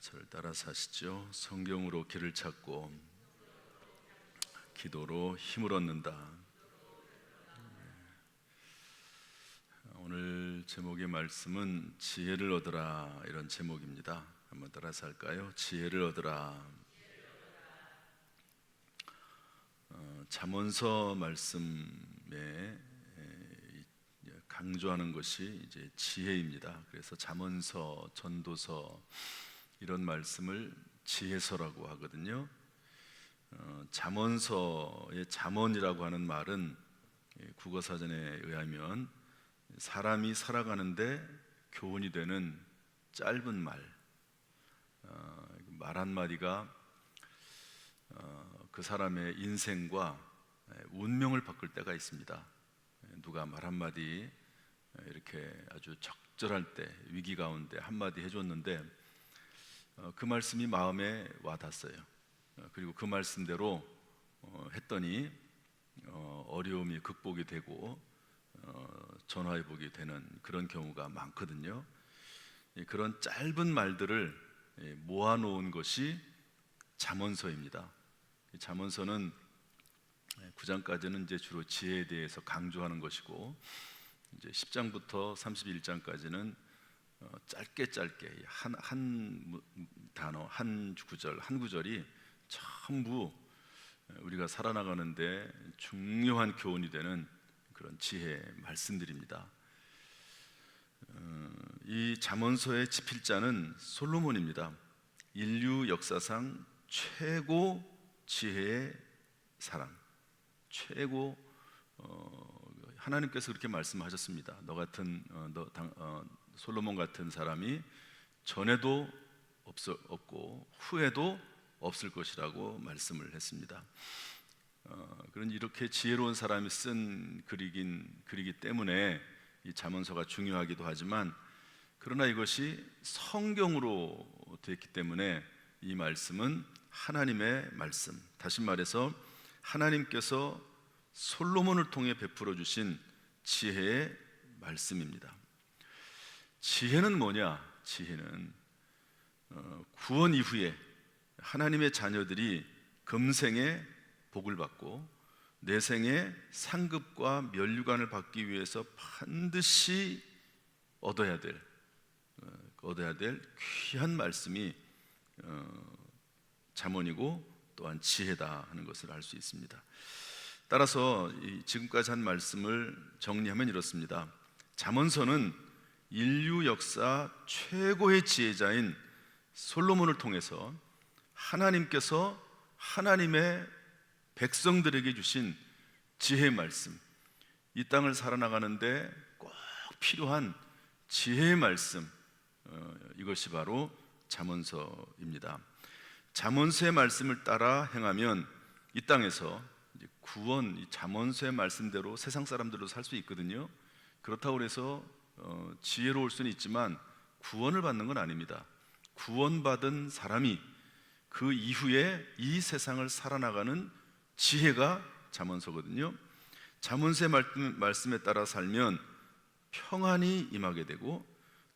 저를 따라서 하시죠. 성경으로 길을 찾고 기도로 힘을 얻는다. 오늘 제목의 말씀은 지혜를 얻으라, 이런 제목입니다. 한번 따라서 할까요? 지혜를 얻으라. 잠언서 말씀에 강조하는 것이 이제 지혜입니다. 그래서 잠언서, 전도서 이런 말씀을 지혜서라고 하거든요. 잠언서의 잠언이라고 하는 말은 국어사전에 의하면 사람이 살아가는데 교훈이 되는 짧은 말 한마디가 그 사람의 인생과 운명을 바꿀 때가 있습니다. 누가 말 한마디 이렇게 아주 적절할 때, 위기 가운데 한마디 해줬는데 그 말씀이 마음에 와닿았어요. 그리고 그 말씀대로 했더니 어려움이 극복이 되고 전화위복이 되는 그런 경우가 많거든요. 그런 짧은 말들을 모아놓은 것이 잠언서입니다. 잠언서는 9장까지는 이제 주로 지혜에 대해서 강조하는 것이고, 이제 10장부터 31장까지는 짧게 한 단어, 한 구절, 한 구절이 전부 우리가 살아나가는데 중요한 교훈이 되는 그런 지혜 말씀들입니다. 이 잠언서의 집필자는 솔로몬입니다. 인류 역사상 최고 지혜의 사람, 최고 하나님께서 그렇게 말씀하셨습니다. 솔로몬 같은 사람이 전에도 없고 후에도 없을 것이라고 말씀을 했습니다. 그런 이렇게 지혜로운 사람이 쓴 글이기 때문에 이 잠언서가 중요하기도 하지만, 그러나 이것이 성경으로 되었기 때문에 이 말씀은 하나님의 말씀, 다시 말해서 하나님께서 솔로몬을 통해 베풀어 주신 지혜의 말씀입니다. 지혜는 뭐냐? 지혜는 구원 이후에 하나님의 자녀들이 금생에 복을 받고 내생에 상급과 면류관을 받기 위해서 반드시 얻어야 될 귀한 말씀이 잠언이고 또한 지혜다 하는 것을 알 수 있습니다. 따라서 지금까지 한 말씀을 정리하면 이렇습니다. 잠언서는 인류 역사 최고의 지혜자인 솔로몬을 통해서 하나님께서 하나님의 백성들에게 주신 지혜의 말씀, 이 땅을 살아나가는데 꼭 필요한 지혜의 말씀, 이것이 바로 잠언서입니다. 잠언서의 말씀을 따라 행하면 이 땅에서 구원, 이 잠언서의 말씀대로 세상 사람들로 살 수 있거든요. 그렇다고 해서 지혜로울 수는 있지만 구원을 받는 건 아닙니다. 구원받은 사람이 그 이후에 이 세상을 살아나가는 지혜가 잠언서거든요. 잠언서의 말씀에 따라 살면 평안이 임하게 되고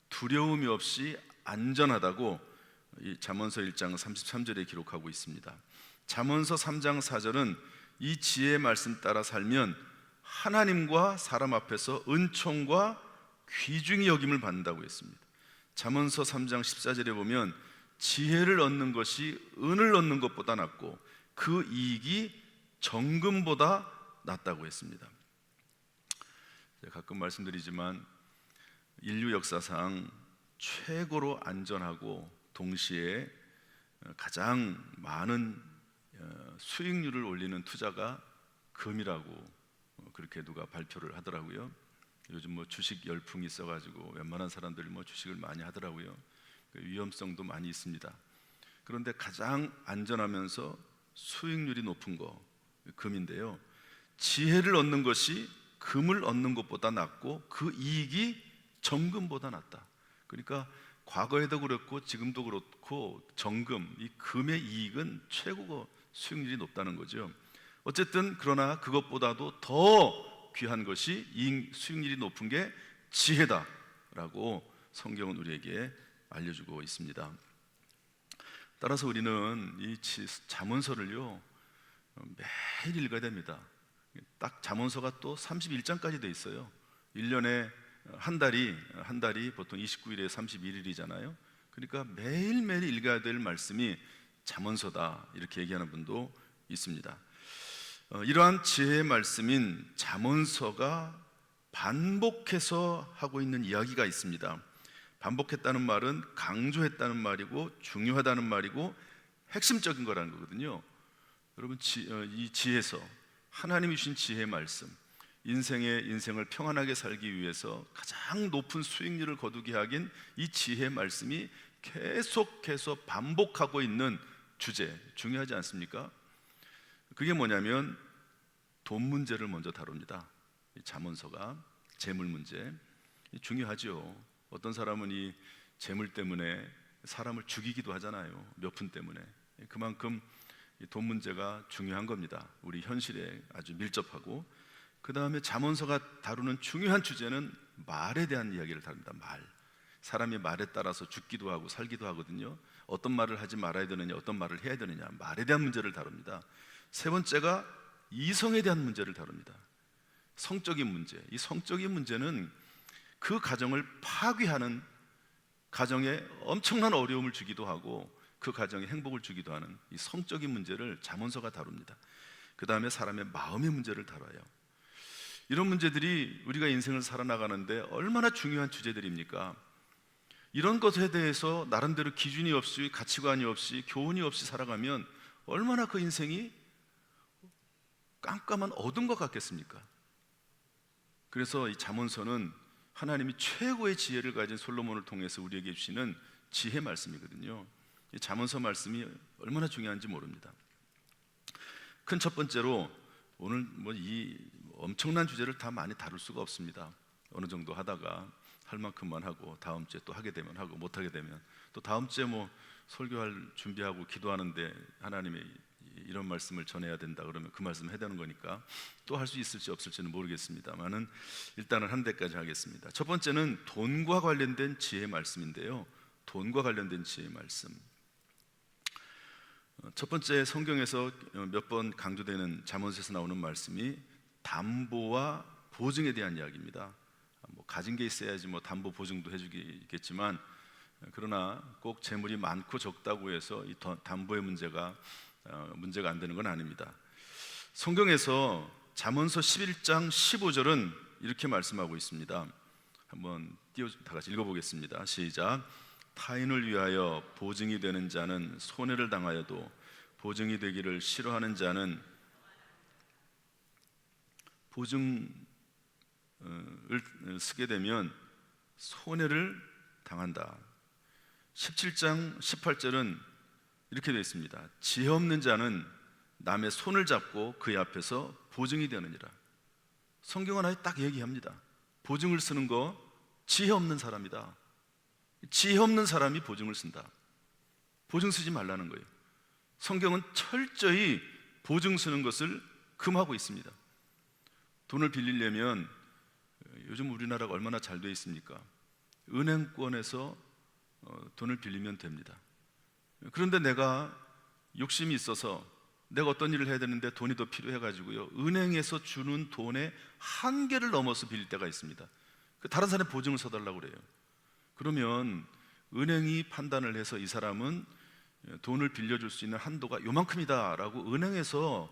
두려움이 없이 안전하다고 이 잠언서 1장 33절에 기록하고 있습니다. 잠언서 3장 4절은 이 지혜의 말씀 따라 살면 하나님과 사람 앞에서 은총과 귀중히 여김을 받는다고 했습니다. 잠언서 3장 14절에 보면 지혜를 얻는 것이 은을 얻는 것보다 낫고 그 이익이 정금보다 낫다고 했습니다. 가끔 말씀드리지만 인류 역사상 최고로 안전하고 동시에 가장 많은 수익률을 올리는 투자가 금이라고 그렇게 누가 발표를 하더라고요. 요즘 주식 열풍이 있어가지고 웬만한 사람들이 주식을 많이 하더라고요. 위험성도 많이 있습니다. 그런데 가장 안전하면서 수익률이 높은 거 금인데요, 지혜를 얻는 것이 금을 얻는 것보다 낫고 그 이익이 정금보다 낫다. 그러니까 과거에도 그렇고 지금도 그렇고 정금, 이 금의 이익은 최고고 수익률이 높다는 거죠. 어쨌든 그러나 그것보다도 더 귀한 것이 수익률이 높은 게 지혜다라고 성경은 우리에게 알려주고 있습니다. 따라서 우리는 이 잠언서를요 매일 읽어야 됩니다. 딱 잠언서가 또 31장까지 돼 있어요. 1년에 한 달이 보통 29일에 31일이잖아요. 그러니까 매일매일 읽어야 될 말씀이 잠언서다, 이렇게 얘기하는 분도 있습니다. 이러한 지혜의 말씀인 잠언서가 반복해서 하고 있는 이야기가 있습니다. 반복했다는 말은 강조했다는 말이고 중요하다는 말이고 핵심적인 거라는 거거든요. 여러분, 이 지혜서, 하나님이 주신 지혜의 말씀, 인생을 평안하게 살기 위해서 가장 높은 수익률을 거두게 하긴 이 지혜의 말씀이 계속해서 반복하고 있는 주제, 중요하지 않습니까? 그게 뭐냐면 돈 문제를 먼저 다룹니다. 이 잠언서가 재물 문제 중요하죠. 어떤 사람은 이 재물 때문에 사람을 죽이기도 하잖아요. 몇 푼 때문에. 그만큼 이 돈 문제가 중요한 겁니다. 우리 현실에 아주 밀접하고. 그 다음에 잠언서가 다루는 중요한 주제는 말에 대한 이야기를 다룹니다. 말. 사람이 말에 따라서 죽기도 하고 살기도 하거든요. 어떤 말을 하지 말아야 되느냐, 어떤 말을 해야 되느냐, 말에 대한 문제를 다룹니다. 세 번째가 이성에 대한 문제를 다룹니다. 성적인 문제. 이 성적인 문제는 그 가정을 파괴하는, 가정에 엄청난 어려움을 주기도 하고 그 가정에 행복을 주기도 하는 이 성적인 문제를 잠언서가 다룹니다. 그 다음에 사람의 마음의 문제를 다뤄요. 이런 문제들이 우리가 인생을 살아나가는데 얼마나 중요한 주제들입니까? 이런 것에 대해서 나름대로 기준이 없이, 가치관이 없이, 교훈이 없이 살아가면 얼마나 그 인생이 깜깜한 어둠과 같겠습니까? 그래서 이 잠언서는 하나님이 최고의 지혜를 가진 솔로몬을 통해서 우리에게 주시는 지혜 말씀이거든요. 이 잠언서 말씀이 얼마나 중요한지 모릅니다. 큰 첫 번째로, 오늘 이 엄청난 주제를 다 많이 다룰 수가 없습니다. 어느 정도 하다가 할 만큼만 하고 다음 주에 또 하게 되면 하고 못 하게 되면 또 다음 주에 설교할 준비하고 기도하는데 하나님이 이런 말씀을 전해야 된다 그러면 그 말씀 해야 되는 거니까 또 할 수 있을지 없을지는 모르겠습니다만은 일단은 한 대까지 하겠습니다. 첫 번째는 돈과 관련된 지혜의 말씀인데요. 돈과 관련된 지혜의 말씀. 첫 번째, 성경에서 몇 번 강조되는 잠언서에서 나오는 말씀이 담보와 보증에 대한 이야기입니다. 가진 게 있어야지 담보 보증도 해주겠지만, 그러나 꼭 재물이 많고 적다고 해서 이 담보의 문제가 안 되는 건 아닙니다. 성경에서 잠언서 11장 15절은 이렇게 말씀하고 있습니다. 한번 다 같이 읽어보겠습니다. 시작. 타인을 위하여 보증이 되는 자는 손해를 당하여도 보증이 되기를 싫어하는 자는 보증을 쓰게 되면 손해를 당한다. 17장 18절은 이렇게 되어 있습니다. 지혜 없는 자는 남의 손을 잡고 그의 앞에서 보증이 되느니라. 성경은 아예 딱 얘기합니다. 보증을 쓰는 거 지혜 없는 사람이다. 지혜 없는 사람이 보증을 쓴다. 보증 쓰지 말라는 거예요. 성경은 철저히 보증 쓰는 것을 금하고 있습니다. 돈을 빌리려면 요즘 우리나라가 얼마나 잘 돼 있습니까? 은행권에서 돈을 빌리면 됩니다. 그런데 내가 욕심이 있어서 내가 어떤 일을 해야 되는데 돈이 더 필요해가지고요, 은행에서 주는 돈의 한계를 넘어서 빌릴 때가 있습니다. 다른 사람의 보증을 서달라고 그래요. 그러면 은행이 판단을 해서 이 사람은 돈을 빌려줄 수 있는 한도가 요만큼이다 라고 은행에서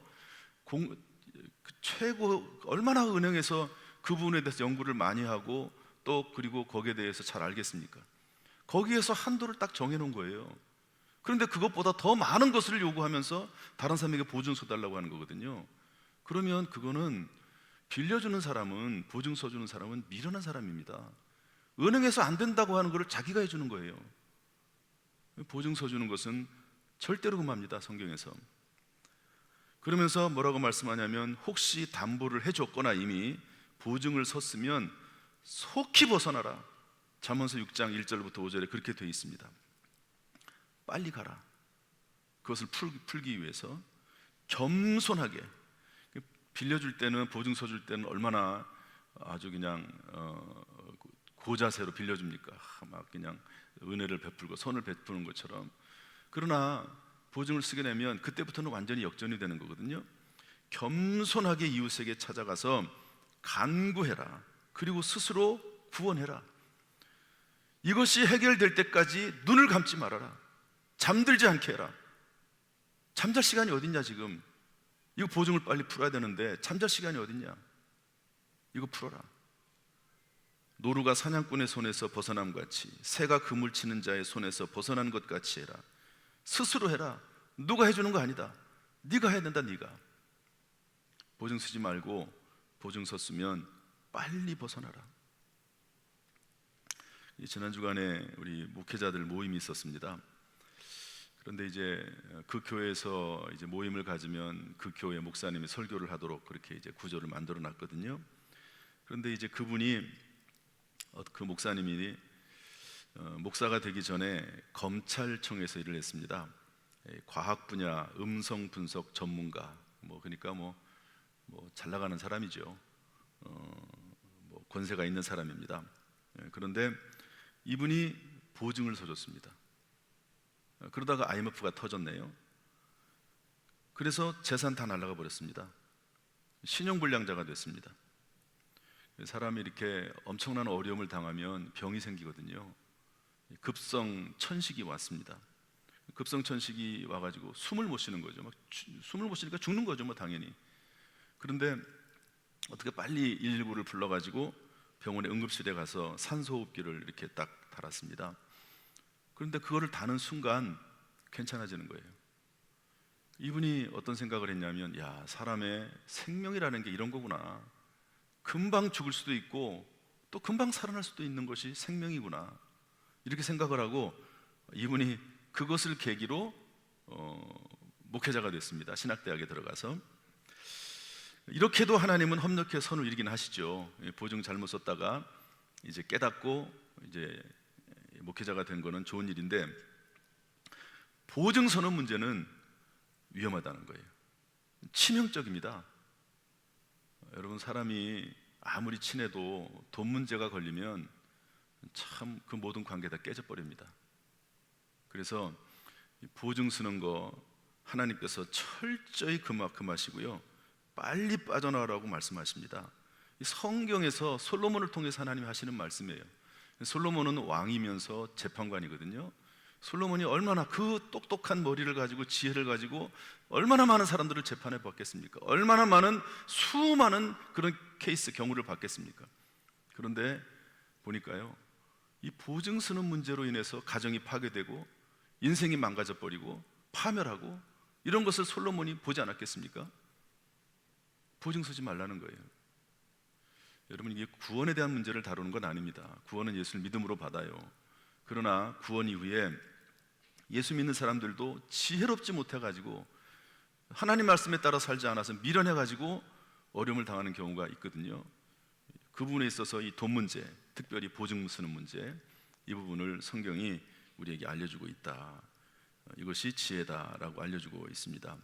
얼마나 은행에서 그 부분에 대해서 연구를 많이 하고 또 그리고 거기에 대해서 잘 알겠습니까? 거기에서 한도를 딱 정해놓은 거예요. 그런데 그것보다 더 많은 것을 요구하면서 다른 사람에게 보증 서달라고 하는 거거든요. 그러면 그거는 빌려주는 사람은, 보증 서주는 사람은 미련한 사람입니다. 은행에서 안 된다고 하는 것을 자기가 해주는 거예요. 보증 서주는 것은 절대로 금합니다, 성경에서. 그러면서 뭐라고 말씀하냐면, 혹시 담보를 해줬거나 이미 보증을 섰으면 속히 벗어나라. 잠언서 6장 1절부터 5절에 그렇게 되어 있습니다. 빨리 가라. 그것을 풀기 위해서 겸손하게, 빌려줄 때는, 보증 서줄 때는 얼마나 아주 그냥 고자세로 빌려줍니까? 막 그냥 은혜를 베풀고 선을 베푸는 것처럼. 그러나 보증을 쓰게 되면 그때부터는 완전히 역전이 되는 거거든요. 겸손하게 이웃에게 찾아가서 간구해라. 그리고 스스로 구원해라. 이것이 해결될 때까지 눈을 감지 말아라. 잠들지 않게 해라. 잠잘 시간이 어딨냐 지금. 이거 보증을 빨리 풀어야 되는데 잠잘 시간이 어딨냐. 이거 풀어라. 노루가 사냥꾼의 손에서 벗어남같이 새가 그물 치는 자의 손에서 벗어난 것 같이 해라. 스스로 해라. 누가 해주는 거 아니다. 네가 해야 된다. 네가 보증 쓰지 말고 보증 섰으면 빨리 벗어나라. 지난 주간에 우리 목회자들 모임이 있었습니다. 그런데 이제 그 교회에서 이제 모임을 가지면 그 교회 목사님이 설교를 하도록 그렇게 이제 구조를 만들어 놨거든요. 그런데 이제 그분이 그 목사님이 목사가 되기 전에 검찰청에서 일을 했습니다. 과학 분야 음성 분석 전문가, 그러니까 잘 나가는 사람이죠. 권세가 있는 사람입니다. 그런데 이분이 보증을 서줬습니다. 그러다가 IMF가 터졌네요. 그래서 재산 다 날아가 버렸습니다. 신용불량자가 됐습니다. 사람이 이렇게 엄청난 어려움을 당하면 병이 생기거든요. 급성 천식이 왔습니다. 급성 천식이 와가지고 숨을 못 쉬는 거죠. 숨을 못 쉬니까 죽는 거죠, 당연히. 그런데 어떻게 빨리 119를 불러가지고 병원의 응급실에 가서 산소호흡기를 이렇게 딱 달았습니다. 그런데 그거를 다는 순간 괜찮아지는 거예요. 이분이 어떤 생각을 했냐면, 야, 사람의 생명이라는 게 이런 거구나. 금방 죽을 수도 있고 또 금방 살아날 수도 있는 것이 생명이구나. 이렇게 생각을 하고 이분이 그것을 계기로 목회자가 됐습니다. 신학대학에 들어가서. 이렇게도 하나님은 협력해 선을 이루긴 하시죠. 보증 잘못 썼다가 이제 깨닫고 이제 목회자가 된 거는 좋은 일인데, 보증 서는 문제는 위험하다는 거예요. 치명적입니다. 여러분, 사람이 아무리 친해도 돈 문제가 걸리면 참 그 모든 관계 다 깨져버립니다. 그래서 보증 쓰는 거 하나님께서 철저히 금하시고요, 빨리 빠져나가라고 말씀하십니다. 성경에서 솔로몬을 통해서 하나님이 하시는 말씀이에요. 솔로몬은 왕이면서 재판관이거든요. 솔로몬이 얼마나 그 똑똑한 머리를 가지고 지혜를 가지고 얼마나 많은 사람들을 재판해 봤겠습니까? 얼마나 많은 수많은 그런 케이스 경우를 봤겠습니까? 그런데 보니까요, 이 보증 쓰는 문제로 인해서 가정이 파괴되고 인생이 망가져 버리고 파멸하고 이런 것을 솔로몬이 보지 않았겠습니까? 보증 쓰지 말라는 거예요. 여러분, 이게 구원에 대한 문제를 다루는 건 아닙니다. 구원은 예수를 믿음으로 받아요. 그러나 구원 이후에 예수 믿는 사람들도 지혜롭지 못해가지고 하나님 말씀에 따라 살지 않아서 미련해가지고 어려움을 당하는 경우가 있거든요. 그 부분에 있어서 이 돈 문제, 특별히 보증 쓰는 문제, 이 부분을 성경이 우리에게 알려주고 있다. 이것이 지혜다라고 알려주고 있습니다.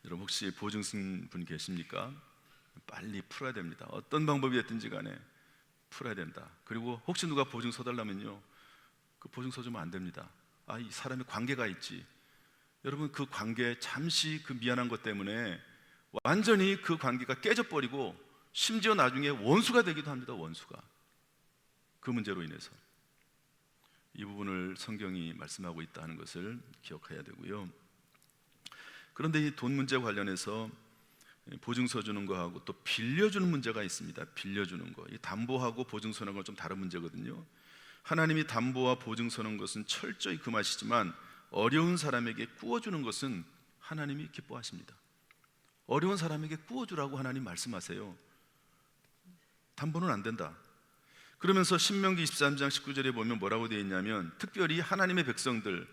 여러분, 혹시 보증 쓴 분 계십니까? 빨리 풀어야 됩니다. 어떤 방법이 됐든지 간에 풀어야 된다. 그리고 혹시 누가 보증 서달라면요, 그 보증 서주면 안 됩니다. 이 사람의 관계가 있지. 여러분, 그 관계 잠시 그 미안한 것 때문에 완전히 그 관계가 깨져버리고 심지어 나중에 원수가 되기도 합니다. 원수가. 그 문제로 인해서. 이 부분을 성경이 말씀하고 있다는 것을 기억해야 되고요. 그런데 이 돈 문제 관련해서 보증서 주는 거하고 또 빌려주는 문제가 있습니다. 빌려주는 거. 이 담보하고 보증서는 건 좀 다른 문제거든요. 하나님이 담보와 보증서는 것은 철저히 금하시지만 어려운 사람에게 꾸어주는 것은 하나님이 기뻐하십니다. 어려운 사람에게 꾸어주라고 하나님 말씀하세요. 담보는 안 된다. 그러면서 신명기 23장 19절에 보면 뭐라고 되어 있냐면, 특별히 하나님의 백성들,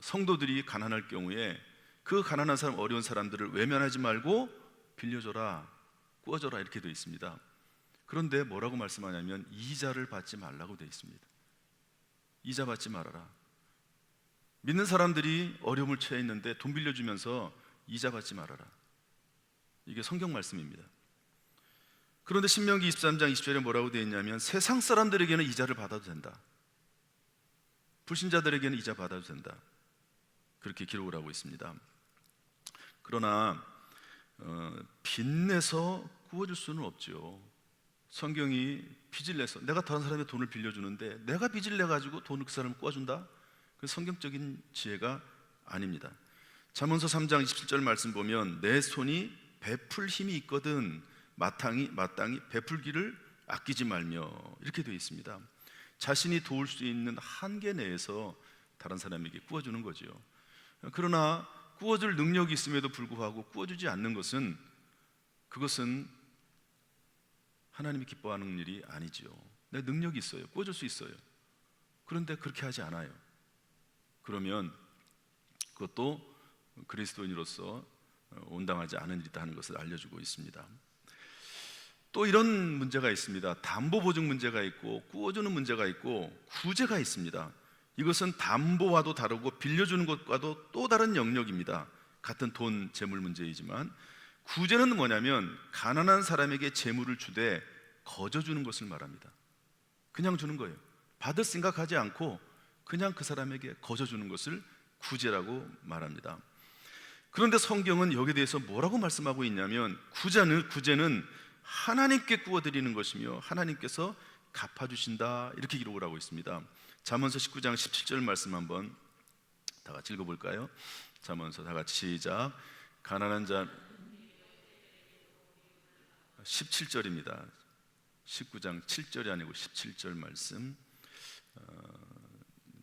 성도들이 가난할 경우에 그 가난한 사람, 어려운 사람들을 외면하지 말고 빌려줘라, 꾸어줘라, 이렇게 되어 있습니다. 그런데 뭐라고 말씀하냐면 이자를 받지 말라고 되어 있습니다. 이자 받지 말아라. 믿는 사람들이 어려움을 처해 있는데 돈 빌려주면서 이자 받지 말아라. 이게 성경 말씀입니다. 그런데 신명기 23장 20절에 뭐라고 되어 있냐면 세상 사람들에게는 이자를 받아도 된다. 불신자들에게는 이자 받아도 된다. 그렇게 기록을 하고 있습니다. 그러나 빚내서 구워줄 수는 없죠. 성경이 빚을 내서 내가 다른 사람의 돈을 빌려주는데 내가 빚을 내가지고 돈을 그 사람을 구워준다? 그 성경적인 지혜가 아닙니다. 잠언서 3장 27절 말씀 보면 내 손이 베풀 힘이 있거든 마땅히 베풀기를 아끼지 말며 이렇게 되어 있습니다. 자신이 도울 수 있는 한계 내에서 다른 사람에게 구워주는 거죠. 그러나 구워줄 능력이 있음에도 불구하고 구워주지 않는 것은 그것은 하나님이 기뻐하는 일이 아니죠. 내 능력이 있어요. 구워줄 수 있어요. 그런데 그렇게 하지 않아요. 그러면 그것도 그리스도인으로서 온당하지 않은 일이다 하는 것을 알려주고 있습니다. 또 이런 문제가 있습니다. 담보보증 문제가 있고 구워주는 문제가 있고 구제가 있습니다. 이것은 담보와도 다르고 빌려주는 것과도 또 다른 영역입니다. 같은 돈, 재물 문제이지만 구제는 뭐냐면 가난한 사람에게 재물을 주되 거저주는 것을 말합니다. 그냥 주는 거예요. 받을 생각하지 않고 그냥 그 사람에게 거저주는 것을 구제라고 말합니다. 그런데 성경은 여기에 대해서 뭐라고 말씀하고 있냐면 구제는 하나님께 구워드리는 것이며 하나님께서 갚아주신다 이렇게 기록을 하고 있습니다. 잠언서 19장 17절 말씀 한번 다 같이 읽어볼까요? 잠언서 다 같이 시작. 가난한 자 17절입니다. 19장 7절이 아니고 17절 말씀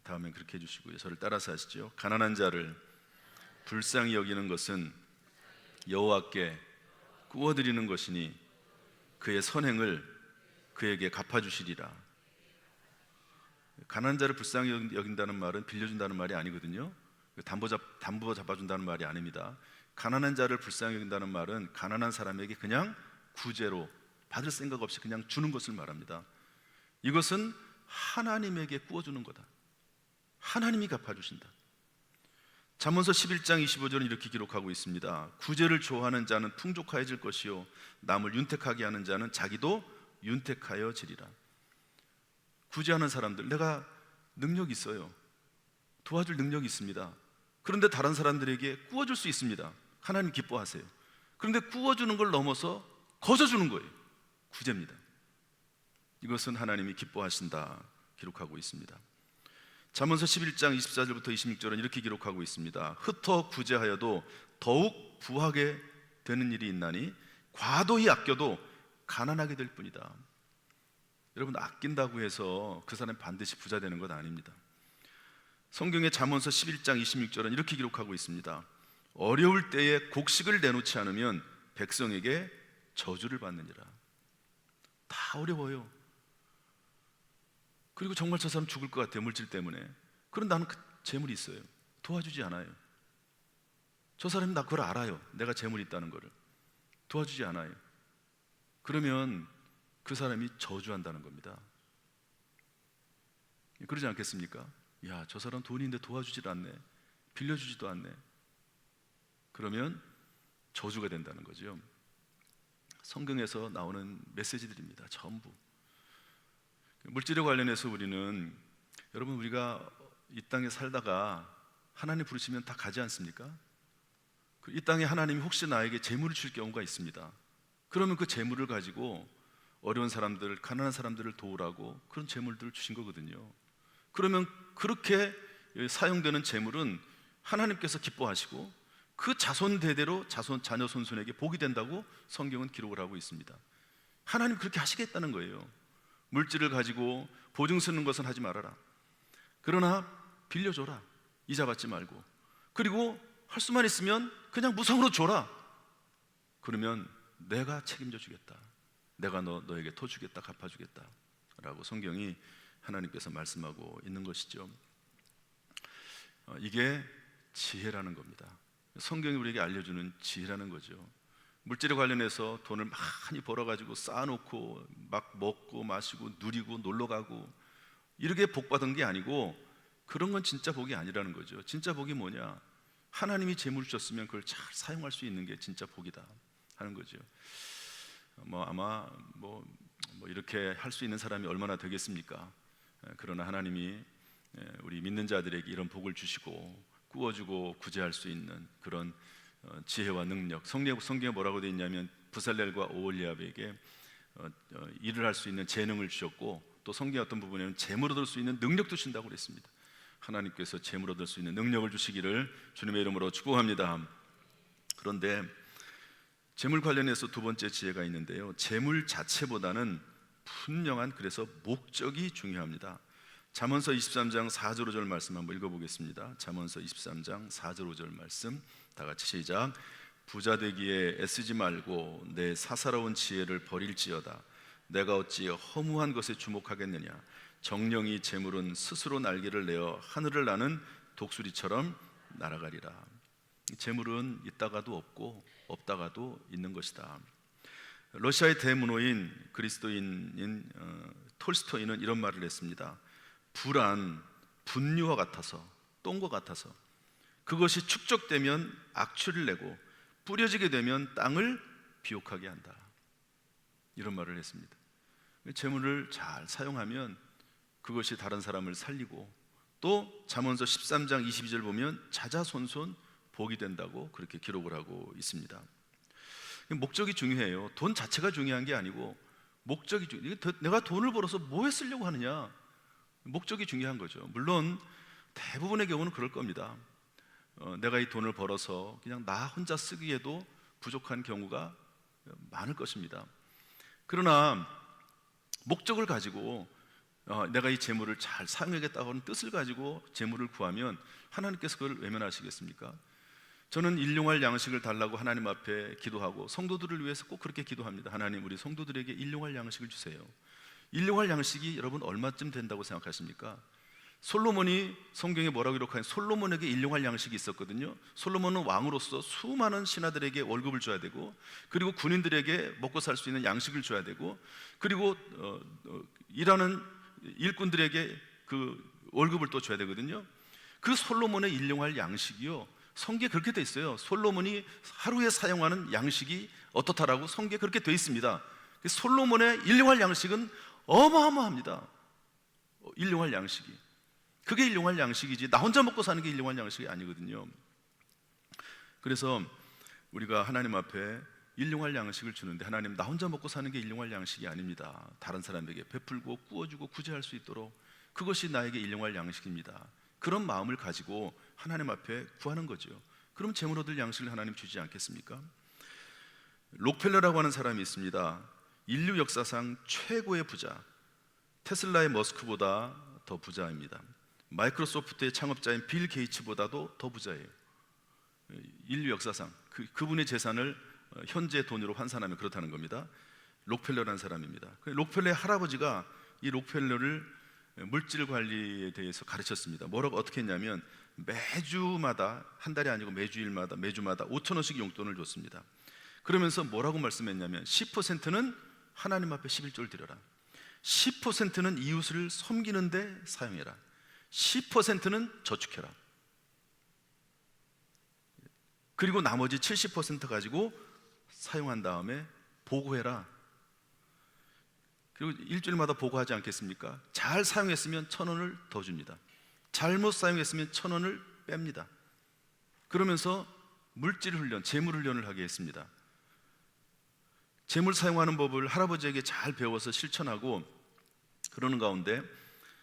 다음엔 그렇게 해주시고요. 저를 따라서 하시죠. 가난한 자를 불쌍히 여기는 것은 여호와께 구워드리는 것이니 그의 선행을 그에게 갚아주시리라. 가난한 자를 불쌍히 여긴다는 말은 빌려준다는 말이 아니거든요. 담보 잡아준다는 말이 아닙니다. 가난한 자를 불쌍히 여긴다는 말은 가난한 사람에게 그냥 구제로 받을 생각 없이 그냥 주는 것을 말합니다. 이것은 하나님에게 구워주는 거다. 하나님이 갚아주신다. 잠언서 11장 25절은 이렇게 기록하고 있습니다. 구제를 좋아하는 자는 풍족하여질 것이요 남을 윤택하게 하는 자는 자기도 윤택하여지리라. 구제하는 사람들, 내가 능력이 있어요. 도와줄 능력이 있습니다. 그런데 다른 사람들에게 구워줄 수 있습니다. 하나님 기뻐하세요. 그런데 구워주는 걸 넘어서 거저주는 거예요. 구제입니다. 이것은 하나님이 기뻐하신다 기록하고 있습니다. 잠언서 11장 24절부터 26절은 이렇게 기록하고 있습니다. 흩어 구제하여도 더욱 부하게 되는 일이 있나니 과도히 아껴도 가난하게 될 뿐이다. 여러분, 아낀다고 해서 그 사람이 반드시 부자 되는 것 아닙니다. 성경의 잠언서 11장 26절은 이렇게 기록하고 있습니다. 어려울 때에 곡식을 내놓지 않으면 백성에게 저주를 받느니라. 다 어려워요. 그리고 정말 저 사람 죽을 것 같아요. 물질 때문에. 그런데 나는 그 재물이 있어요. 도와주지 않아요. 저 사람이 나 그걸 알아요. 내가 재물이 있다는 거를. 도와주지 않아요. 그러면 그 사람이 저주한다는 겁니다. 그러지 않겠습니까? 야, 저 사람 돈이 있는데 도와주질 않네. 빌려주지도 않네. 그러면 저주가 된다는 거죠. 성경에서 나오는 메시지들입니다. 전부. 물질에 관련해서 우리는, 여러분, 우리가 이 땅에 살다가 하나님 부르시면 다 가지 않습니까? 이 땅에 하나님이 혹시 나에게 재물을 줄 경우가 있습니다. 그러면 그 재물을 가지고 어려운 사람들, 가난한 사람들을 도우라고 그런 재물들을 주신 거거든요. 그러면 그렇게 사용되는 재물은 하나님께서 기뻐하시고 그 자손 대대로 자녀 손손에게 복이 된다고 성경은 기록을 하고 있습니다. 하나님 그렇게 하시겠다는 거예요. 물질을 가지고 보증 서는 것은 하지 말아라. 그러나 빌려줘라. 이자 받지 말고. 그리고 할 수만 있으면 그냥 무상으로 줘라. 그러면 내가 책임져 주겠다. 내가 너에게 터주겠다, 갚아주겠다 라고 성경이 하나님께서 말씀하고 있는 것이죠. 이게 지혜라는 겁니다. 성경이 우리에게 알려주는 지혜라는 거죠. 물질에 관련해서 돈을 많이 벌어가지고 쌓아놓고 막 먹고 마시고 누리고 놀러가고 이렇게 복 받은 게 아니고, 그런 건 진짜 복이 아니라는 거죠. 진짜 복이 뭐냐? 하나님이 재물 주셨으면 그걸 잘 사용할 수 있는 게 진짜 복이다 하는 거죠. 아마 이렇게 할 수 있는 사람이 얼마나 되겠습니까? 그러나 하나님이 우리 믿는 자들에게 이런 복을 주시고 꾸어주고 구제할 수 있는 그런 지혜와 능력. 성경에 뭐라고 되어 있냐면 부살렐과 오홀리압에게 일을 할 수 있는 재능을 주셨고, 또 성경의 어떤 부분에는 재물 얻을 수 있는 능력도 주신다고 그랬습니다. 하나님께서 재물 얻을 수 있는 능력을 주시기를 주님의 이름으로 축복합니다. 그런데 재물 관련해서 두 번째 지혜가 있는데요, 재물 자체보다는 분명한, 그래서 목적이 중요합니다. 잠언서 23장 4절 5절 말씀 한번 읽어보겠습니다. 잠언서 23장 4절 5절 말씀 다 같이 시작. 부자 되기에 애쓰지 말고 내 사사로운 지혜를 버릴지어다. 내가 어찌 허무한 것에 주목하겠느냐. 정령이 재물은 스스로 날개를 내어 하늘을 나는 독수리처럼 날아가리라. 재물은 있다가도 없고 없다가도 있는 것이다. 러시아의 대문호인 그리스도인인 톨스토이는 이런 말을 했습니다. 불안 분유와 같아서, 똥과 같아서 그것이 축적되면 악취를 내고 뿌려지게 되면 땅을 비옥하게 한다. 이런 말을 했습니다. 재물을 잘 사용하면 그것이 다른 사람을 살리고, 또 잠언서 13장 22절 보면 자자손손 복이 된다고 그렇게 기록을 하고 있습니다. 목적이 중요해요. 돈 자체가 중요한 게 아니고 목적이 중요해요. 내가 돈을 벌어서 뭐에 쓰려고 하느냐, 목적이 중요한 거죠. 물론 대부분의 경우는 그럴 겁니다. 내가 이 돈을 벌어서 그냥 나 혼자 쓰기에도 부족한 경우가 많을 것입니다. 그러나 목적을 가지고 내가 이 재물을 잘 사용하겠다고 하는 뜻을 가지고 재물을 구하면 하나님께서 그걸 외면하시겠습니까? 저는 일용할 양식을 달라고 하나님 앞에 기도하고 성도들을 위해서 꼭 그렇게 기도합니다. 하나님, 우리 성도들에게 일용할 양식을 주세요. 일용할 양식이 여러분 얼마쯤 된다고 생각하십니까? 솔로몬이 성경에 뭐라고 기록하냐, 솔로몬에게 일용할 양식이 있었거든요. 솔로몬은 왕으로서 수많은 신하들에게 월급을 줘야 되고, 그리고 군인들에게 먹고 살 수 있는 양식을 줘야 되고, 그리고 일하는 일꾼들에게 그 월급을 또 줘야 되거든요. 그 솔로몬의 일용할 양식이요, 성경에 그렇게 돼 있어요. 솔로몬이 하루에 사용하는 양식이 어떻다라고 성경에 그렇게 돼 있습니다. 솔로몬의 일용할 양식은 어마어마합니다. 일용할 양식이, 그게 일용할 양식이지 나 혼자 먹고 사는 게 일용할 양식이 아니거든요. 그래서 우리가 하나님 앞에 일용할 양식을 주는데, 하나님, 나 혼자 먹고 사는 게 일용할 양식이 아닙니다. 다른 사람에게 베풀고 꾸어주고 구제할 수 있도록, 그것이 나에게 일용할 양식입니다. 그런 마음을 가지고 하나님 앞에 구하는 거죠. 그럼 재물 얻을 양식을 하나님 주지 않겠습니까? 록펠러라고 하는 사람이 있습니다. 인류 역사상 최고의 부자, 테슬라의 머스크보다 더 부자입니다. 마이크로소프트의 창업자인 빌 게이츠보다도 더 부자예요. 인류 역사상 그분의 재산을 현재 돈으로 환산하면 그렇다는 겁니다. 록펠러라는 사람입니다. 록펠러의 할아버지가 이 록펠러를 물질 관리에 대해서 가르쳤습니다. 뭐라고 어떻게 했냐면, 매주마다, 한 달이 아니고 매주일마다, 매주마다 5,000원씩 용돈을 줬습니다. 그러면서 뭐라고 말씀했냐면, 10%는 하나님 앞에 11조를 드려라, 10%는 이웃을 섬기는 데 사용해라, 10%는 저축해라, 그리고 나머지 70% 가지고 사용한 다음에 보고해라. 그리고 일주일마다 보고하지 않겠습니까? 잘 사용했으면 1,000원을 더 줍니다. 잘못 사용했으면 1,000원을 뺍니다. 그러면서 물질 훈련, 재물 훈련을 하게 했습니다. 재물 사용하는 법을 할아버지에게 잘 배워서 실천하고, 그러는 가운데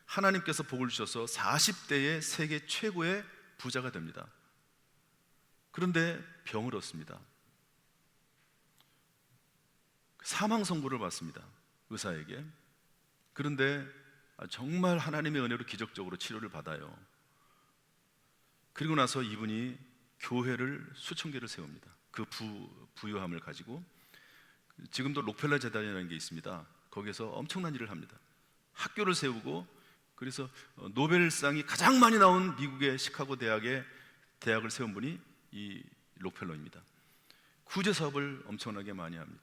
하나님께서 복을 주셔서 40대의 세계 최고의 부자가 됩니다. 그런데 병을 얻습니다. 사망 선고를 받습니다, 의사에게. 그런데 정말 하나님의 은혜로 기적적으로 치료를 받아요. 그리고 나서 이분이 교회를 수천 개를 세웁니다. 그 부유함을 가지고. 지금도 록펠러 재단이라는 게 있습니다. 거기서 엄청난 일을 합니다. 학교를 세우고, 그래서 노벨상이 가장 많이 나온 미국의 시카고 대학에 대학을 세운 분이 이 록펠러입니다. 구제 사업을 엄청나게 많이 합니다.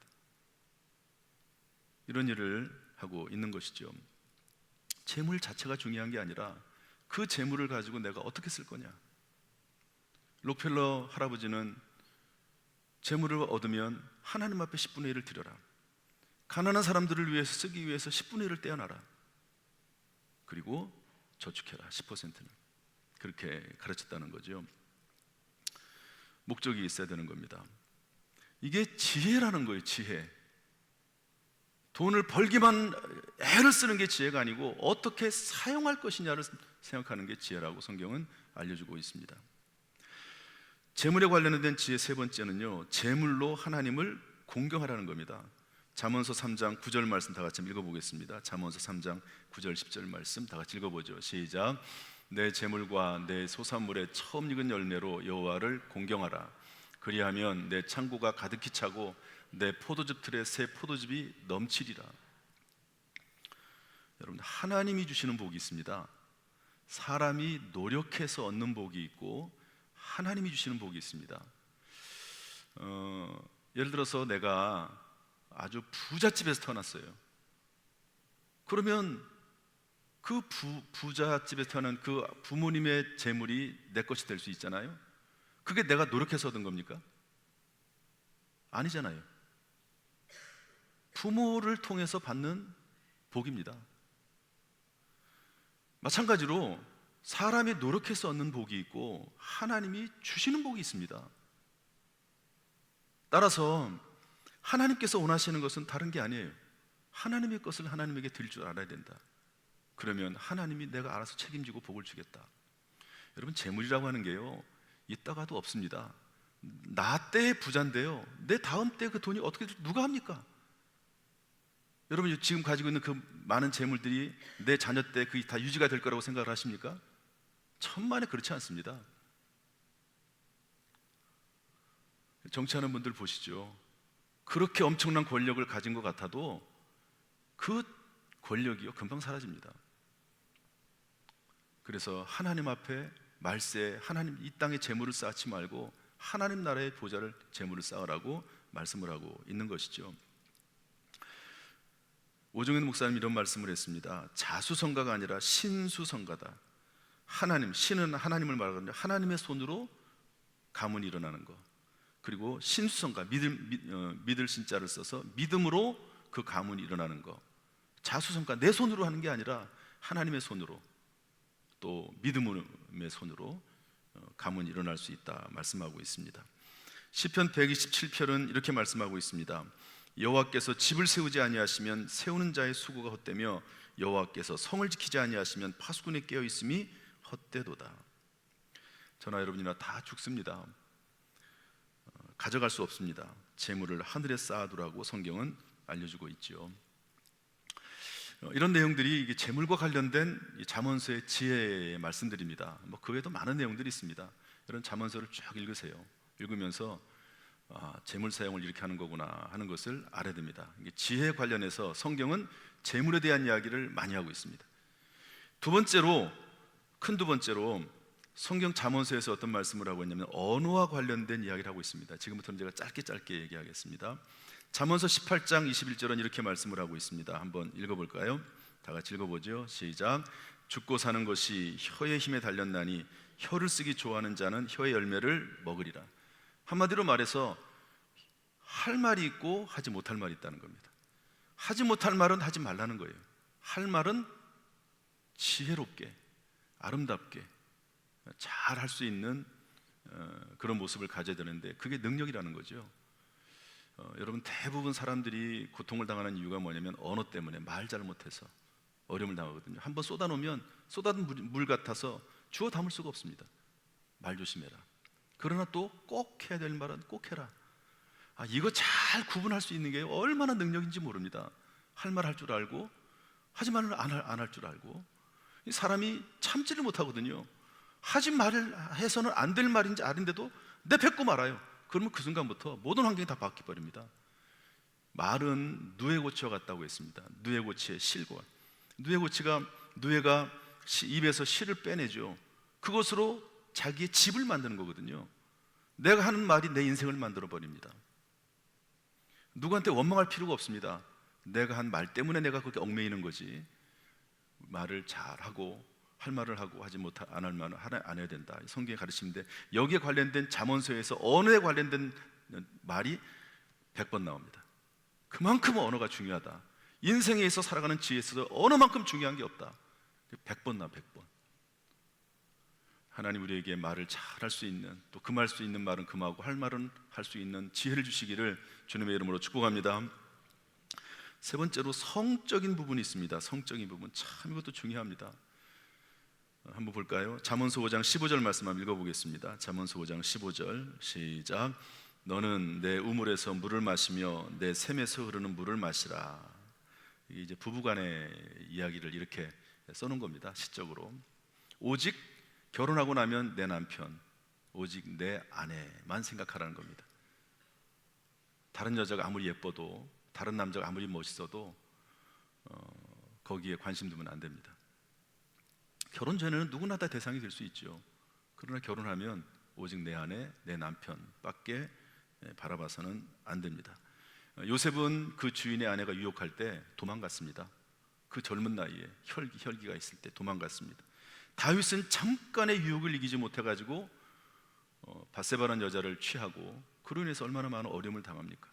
이런 일을 하고 있는 것이죠. 재물 자체가 중요한 게 아니라 그 재물을 가지고 내가 어떻게 쓸 거냐. 록펠러 할아버지는 재물을 얻으면 하나님 앞에 10분의 1을 드려라, 가난한 사람들을 위해서 쓰기 위해서 10분의 1을 떼어놔라, 그리고 저축해라. 10%는. 그렇게 가르쳤다는 거죠. 목적이 있어야 되는 겁니다. 이게 지혜라는 거예요. 지혜. 돈을 벌기만 애를 쓰는 게 지혜가 아니고 어떻게 사용할 것이냐를 생각하는 게 지혜라고 성경은 알려주고 있습니다. 재물에 관련된 지혜 세 번째는요, 재물로 하나님을 공경하라는 겁니다. 잠언서 3장 9절 말씀 다 같이 읽어보겠습니다. 잠언서 3장 9절 10절 말씀 다 같이 읽어보죠. 시작. 내 재물과 내 소산물의 처음 익은 열매로 여호와를 공경하라. 그리하면 내 창고가 가득히 차고 내 포도즙 틀에 새 포도즙이 넘치리라. 여러분, 하나님이 주시는 복이 있습니다. 사람이 노력해서 얻는 복이 있고 하나님이 주시는 복이 있습니다. 예를 들어서 내가 아주 부잣집에서 태어났어요. 그러면 그 부잣집에서 태어난 그 부모님의 재물이 내 것이 될 수 있잖아요. 그게 내가 노력해서 얻은 겁니까? 아니잖아요. 부모를 통해서 받는 복입니다. 마찬가지로 사람이 노력해서 얻는 복이 있고 하나님이 주시는 복이 있습니다. 따라서 하나님께서 원하시는 것은 다른 게 아니에요. 하나님의 것을 하나님에게 드릴 줄 알아야 된다. 그러면 하나님이 내가 알아서 책임지고 복을 주겠다. 여러분, 재물이라고 하는 게요, 있다가도 없습니다. 나 때의 부자인데요, 내 다음 때 그 돈이 어떻게 누가 합니까? 여러분, 지금 가지고 있는 그 많은 재물들이 내 자녀 때 그게 다 유지가 될 거라고 생각을 하십니까? 천만에 그렇지 않습니다. 정치하는 분들 보시죠. 그렇게 엄청난 권력을 가진 것 같아도 그 권력이요, 금방 사라집니다. 그래서 하나님 앞에 말세, 하나님 이 땅에 재물을 쌓지 말고 하나님 나라의 보좌를 재물을 쌓으라고 말씀을 하고 있는 것이죠. 오정현 목사님 이런 말씀을 했습니다. 자수성가가 아니라 신수성가다. 하나님, 신은 하나님을 말하거든요. 하나님의 손으로 가문이 일어나는 것. 그리고 신수성가, 믿을 신자를 써서 믿음으로 그 가문이 일어나는 것. 자수성가, 내 손으로 하는 게 아니라 하나님의 손으로, 또 믿음의 손으로 가문이 일어날 수 있다 말씀하고 있습니다. 시편 127편은 이렇게 말씀하고 있습니다. 여호와께서 집을 세우지 아니하시면 세우는 자의 수고가 헛되며 여호와께서 성을 지키지 아니하시면 파수꾼이 깨어 있음이 헛되도다. 저나 여러분이나 다 죽습니다. 가져갈 수 없습니다. 재물을 하늘에 쌓아두라고 성경은 알려주고 있죠. 이런 내용들이 이게 재물과 관련된 잠언서의 지혜의 말씀들입니다. 그 외에도 많은 내용들이 있습니다. 이런 잠언서를 쭉 읽으세요. 읽으면서 재물 사용을 이렇게 하는 거구나 하는 것을 알아야 됩니다. 지혜에 관련해서 성경은 재물에 대한 이야기를 많이 하고 있습니다. 두 번째로 성경 잠언서에서 어떤 말씀을 하고 있냐면 언어와 관련된 이야기를 하고 있습니다. 지금부터는 제가 짧게 얘기하겠습니다. 잠언서 18장 21절은 이렇게 말씀을 하고 있습니다. 한번 읽어볼까요? 다 같이 읽어보죠. 시작. 죽고 사는 것이 혀의 힘에 달렸나니 혀를 쓰기 좋아하는 자는 혀의 열매를 먹으리라. 한마디로 말해서 할 말이 있고 하지 못할 말이 있다는 겁니다. 하지 못할 말은 하지 말라는 거예요. 할 말은 지혜롭게, 아름답게 잘 할 수 있는 그런 모습을 가져야 되는데 그게 능력이라는 거죠. 여러분, 대부분 사람들이 고통을 당하는 이유가 뭐냐면 언어 때문에, 말 잘못해서 어려움을 당하거든요. 한번 쏟아놓으면 쏟아진 물 같아서 주워 담을 수가 없습니다. 말 조심해라. 그러나 또 꼭 해야 될 말은 꼭 해라. 이거 잘 구분할 수 있는 게 얼마나 능력인지 모릅니다. 할 말 할 줄 알고 하지 말을 안 할 줄 알고. 사람이 참지를 못하거든요. 하지 말을 해서는 안 될 말인지 아는데도 내뱉고 말아요. 그러면 그 순간부터 모든 환경이 다 바뀌어버립니다. 말은 누에고치와 같다고 했습니다. 누에고치의 실과, 누에가 입에서 실을 빼내죠. 그것으로 자기의 집을 만드는 거거든요. 내가 하는 말이 내 인생을 만들어 버립니다. 누구한테 원망할 필요가 없습니다. 내가 한 말 때문에 내가 그렇게 얽매이는 거지. 말을 잘하고 할 말을 하고 하지 못할 안 할 말은 안 해야 된다. 성경에 가르치는데 여기에 관련된 잠언서에서 언어에 관련된 말이 100번 나옵니다. 그만큼 언어가 중요하다. 인생에 있어 살아가는 지혜에 있어서 언어만큼 중요한 게 없다. 100번 나 100번. 하나님 우리에게 말을 잘 할 수 있는, 또 금할 수 있는 말은 금하고 할 말은 할 수 있는 지혜를 주시기를 주님의 이름으로 축복합니다. 세 번째로 성적인 부분이 있습니다. 성적인 부분, 참 이것도 중요합니다. 한번 볼까요? 잠언서 5장 15절 말씀 한번 읽어보겠습니다. 잠언서 5장 15절 시작. 너는 내 우물에서 물을 마시며 내 샘에서 흐르는 물을 마시라. 이게 이제 부부간의 이야기를 이렇게 써놓은 겁니다. 시적으로. 오직 결혼하고 나면 내 남편, 오직 내 아내만 생각하라는 겁니다. 다른 여자가 아무리 예뻐도, 다른 남자가 아무리 멋있어도 거기에 관심 두면 안 됩니다. 결혼 전에는 누구나 다 대상이 될 수 있죠. 그러나 결혼하면 오직 내 아내, 내 남편밖에 바라봐서는 안 됩니다. 요셉은 그 주인의 아내가 유혹할 때 도망갔습니다. 그 젊은 나이에 혈기가 있을 때 도망갔습니다. 다윗은 잠깐의 유혹을 이기지 못해가지고 밧세바라는 여자를 취하고 그로 인해서 얼마나 많은 어려움을 당합니까?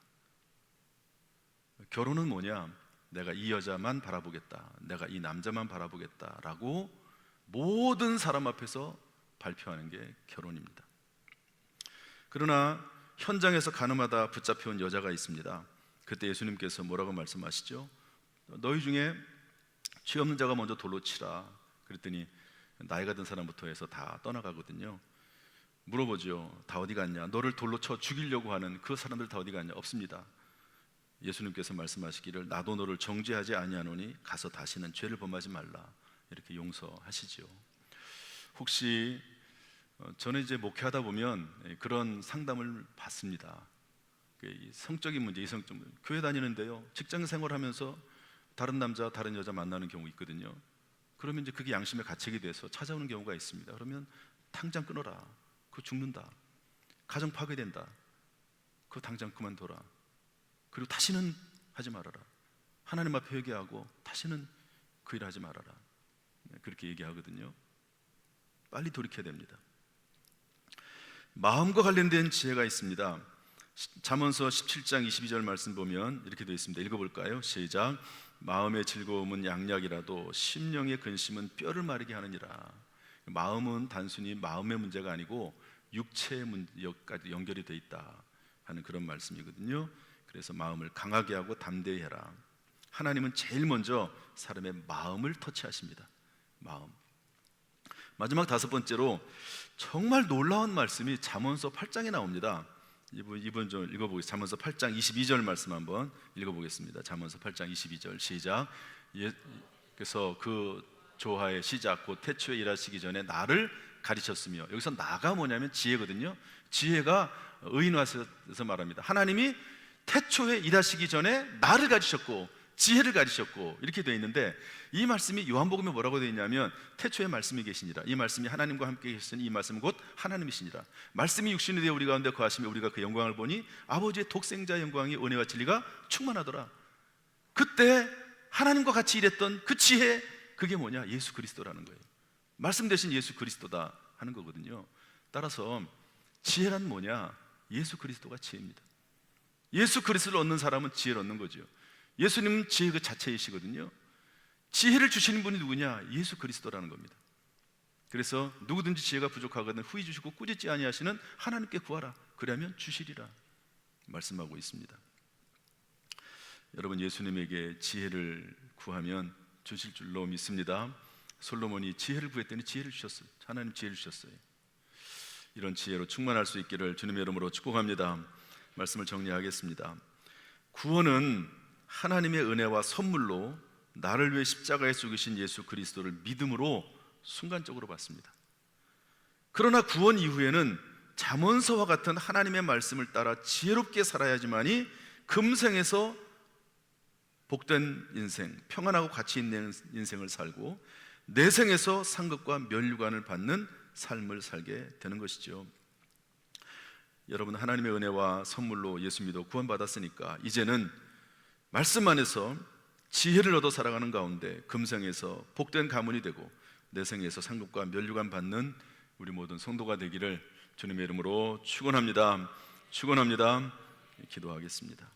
결혼은 뭐냐? 내가 이 여자만 바라보겠다, 내가 이 남자만 바라보겠다라고 모든 사람 앞에서 발표하는 게 결혼입니다. 그러나 현장에서 가늠하다 붙잡혀온 여자가 있습니다. 그때 예수님께서 뭐라고 말씀하시죠? 너희 중에 죄 없는 자가 먼저 돌로 치라. 그랬더니 나이가 든 사람부터 해서 다 떠나가거든요. 물어보죠. 다 어디 갔냐? 너를 돌로 쳐 죽이려고 하는 그 사람들 다 어디 갔냐? 없습니다. 예수님께서 말씀하시기를 나도 너를 정죄하지 아니하노니 가서 다시는 죄를 범하지 말라. 이렇게 용서하시죠. 혹시 저는 이제 목회하다 보면 그런 상담을 받습니다. 성적인 문제, 이성적 문제. 교회 다니는데요, 직장 생활하면서 다른 남자, 다른 여자 만나는 경우 있거든요. 그러면 이제 그게 양심의 가책이 돼서 찾아오는 경우가 있습니다. 그러면 당장 끊어라. 그거 죽는다. 가정 파괴된다. 그거 당장 그만둬라. 그리고 다시는 하지 말아라. 하나님 앞에 회개하고 다시는 그 일 하지 말아라. 그렇게 얘기하거든요. 빨리 돌이켜야 됩니다. 마음과 관련된 지혜가 있습니다. 잠언서 17장 22절 말씀 보면 이렇게 되어 있습니다. 읽어볼까요? 시작. 마음의 즐거움은 양약이라도 심령의 근심은 뼈를 마르게 하느니라. 마음은 단순히 마음의 문제가 아니고 육체의 문제까지 연결이 되어 있다 하는 그런 말씀이거든요. 그래서 마음을 강하게 하고 담대히 해라. 하나님은 제일 먼저 사람의 마음을 터치하십니다. 마음. 마지막 다섯 번째로 정말 놀라운 말씀이 잠언서 8장에 나옵니다. 이번 좀 읽어보겠습니다. 잠언서 8장 22절 말씀 한번 읽어보겠습니다. 잠언서 8장 22절 시작. 그래서 그 조화의 시작 곧 태초에 일하시기 전에 나를 가르쳤으며, 여기서 나가 뭐냐면 지혜거든요. 지혜가 의인화해서 말합니다. 하나님이 태초에 일하시기 전에 나를 가르쳤고 지혜를 가르쳤고 이렇게 되어 있는데, 이 말씀이 요한복음에 뭐라고 되어 있냐면 태초에 말씀이 계시니라. 이 말씀이 하나님과 함께 계시니 이 말씀은 곧 하나님이시니라. 말씀이 육신이 되어 우리 가운데 거하시며 우리가 그 영광을 보니 아버지의 독생자의 영광이 은혜와 진리가 충만하더라. 그때 하나님과 같이 일했던 그 지혜, 그게 뭐냐? 예수 그리스도라는 거예요. 말씀 대신 예수 그리스도다 하는 거거든요. 따라서 지혜란 뭐냐? 예수 그리스도가 지혜입니다. 예수 그리스도를 얻는 사람은 지혜를 얻는 거죠. 예수님은 지혜 그 자체이시거든요. 지혜를 주시는 분이 누구냐? 예수 그리스도라는 겁니다. 그래서 누구든지 지혜가 부족하거든 후히 주시고 꾸짖지 아니하시는 하나님께 구하라. 그러면 주시리라 말씀하고 있습니다. 여러분, 예수님에게 지혜를 구하면 주실 줄로 믿습니다. 솔로몬이 지혜를 구했더니 지혜를 주셨어요. 하나님 지혜를 주셨어요. 이런 지혜로 충만할 수 있기를 주님의 이름으로 축복합니다. 말씀을 정리하겠습니다. 구원은 하나님의 은혜와 선물로 나를 위해 십자가에 죽으신 예수 그리스도를 믿음으로 순간적으로 받습니다. 그러나 구원 이후에는 잠언서와 같은 하나님의 말씀을 따라 지혜롭게 살아야지만이 금생에서 복된 인생, 평안하고 가치 있는 인생을 살고 내생에서 상급과 면류관을 받는 삶을 살게 되는 것이죠. 여러분, 하나님의 은혜와 선물로 예수 믿어 구원받았으니까 이제는 말씀 안에서 지혜를 얻어 살아가는 가운데 금생에서 복된 가문이 되고 내생에서 상급과 면류관 받는 우리 모든 성도가 되기를 주님의 이름으로 축원합니다. 축원합니다. 기도하겠습니다.